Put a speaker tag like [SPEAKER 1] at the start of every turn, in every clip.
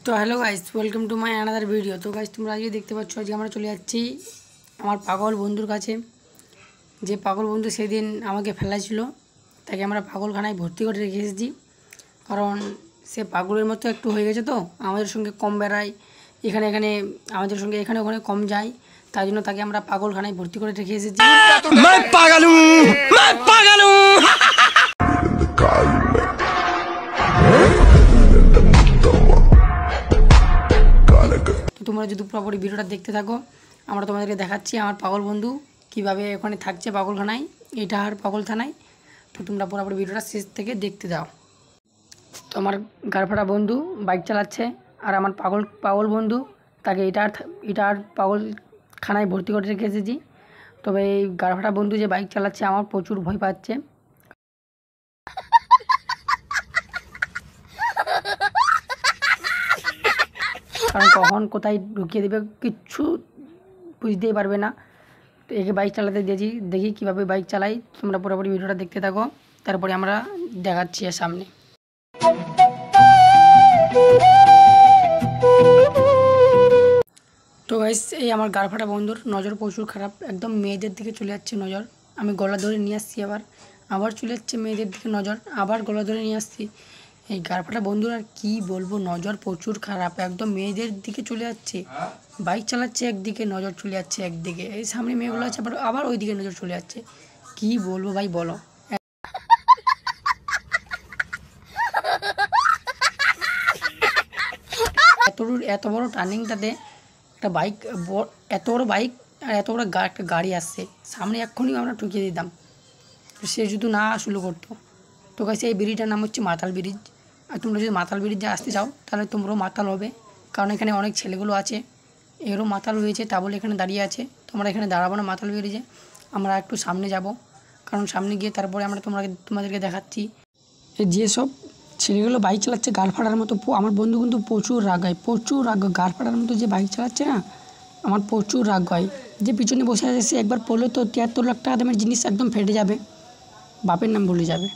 [SPEAKER 1] তো hello guys, welcome to my another video. তো guys, তোমরা আজকে দেখতে পাচ্ছ আজকে আমরা চলে যাচ্ছি আমার পাগল বন্ধুর কাছে। যে পাগল বন্ধু সেদিন আমাকে ফেলাছিল, তাকে আমরা পাগলখানায় ভর্তি করে রেখে এসেছি। কারণ সে পাগলের মতো একটু হয়ে গেছে, তো আমাদের সঙ্গে কম বেড়ায়, এখানে আমাদের সঙ্গে এখানে ওখানে কম যায়, তাই জন্য তাকে আমরা পাগলখানায় ভর্তি করে রেখে এসেছি। তোমরা যদি পুরোপুরি ভিডিওটা দেখতে থাকো, আমরা তোমাদেরকে দেখাচ্ছি আমার পাগল বন্ধু কিভাবে ওখানে থাকছে পাগলখানায়, এটা আর পাগলখানায়। তো তোমরা পুরোপুরি ভিডিওটা শেষ থেকে দেখতে দাও। তো আমার গারফাটা বন্ধু বাইক চালাচ্ছে, আর আমার পাগল বন্ধু তাকে এটা আর পাগলখানায় ভর্তি করে রেখে এসেছি। তবে এই গারফাটা বন্ধু যে বাইক চালাচ্ছে আমার প্রচুর ভয় পাচ্ছে, কারণ কখন কোথায় ঢুকিয়ে দেবে কিচ্ছু বুঝতেই পারবে না। তো একে বাইক চালাতে দিয়েছি, দেখি কীভাবে বাইক চালাই। তোমরা পুরোপুরি ভিডিওটা দেখতে থাকো, তারপরে আমরা দেখাচ্ছি এর সামনে। তো গাইস, এই আমার গারফাটা বন্ধুর নজর প্রচুর খারাপ, একদম মেয়েদের দিকে চলে যাচ্ছে নজর। আমি গলা ধরে নিয়ে আসছি, আবার চলে যাচ্ছে মেয়েদের দিকে নজর, আবার গলা ধরে নিয়ে আসছি। এই গারফাটা বন্ধুর আর কি বলবো, নজর প্রচুর খারাপ, একদম মেয়েদের দিকে চলে যাচ্ছে। বাইক চালাচ্ছে একদিকে, নজর চলে যাচ্ছে একদিকে, এই সামনে মেয়েগুলো আছে আবার ওই দিকে নজর চলে যাচ্ছে। কি বলবো ভাই, বলো। এত বড় টার্নিংটাতে একটা বাইক, এত বড় বাইক আর এত বড় একটা গাড়ি আসছে সামনে, এক্ষুনি আমরা ঠুকিয়ে দিতাম, সে শুধু না শুরু করতো। তো গাইস, এই ব্রিজটার নাম হচ্ছে মাতাল ব্রিজ। আর তোমরা যদি মাতাল ব্রিজে আসতে চাও তাহলে তোমরাও মাতাল হবে, কারণ এখানে অনেক ছেলেগুলো আছে, এরও মাতাল হয়েছে, তা বলে এখানে দাঁড়িয়ে আছে। তোমরা এখানে দাঁড়াবো না মাতাল ব্রিজে, আমরা একটু সামনে যাব, কারণ সামনে গিয়ে তারপরে আমরা তোমাদেরকে দেখাচ্ছি। যেসব ছেলেগুলো বাইক চালাচ্ছে গারফাটার মতো, আমার বন্ধু কিন্তু প্রচুর রাগ হয়, প্রচুর রাগ হয়। গারফাটার মতো যে বাইক চালাচ্ছে না, আমার প্রচুর রাগ হয়। যে পিছনে বসে আছে সে একবার পড়লে তো 73 লাখ টাকা দামের জিনিস একদম ফেটে যাবে, বাপের নাম ভুলে যাবে।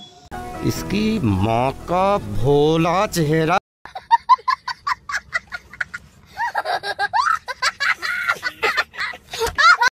[SPEAKER 2] इसकी माँ का भोला चेहरा।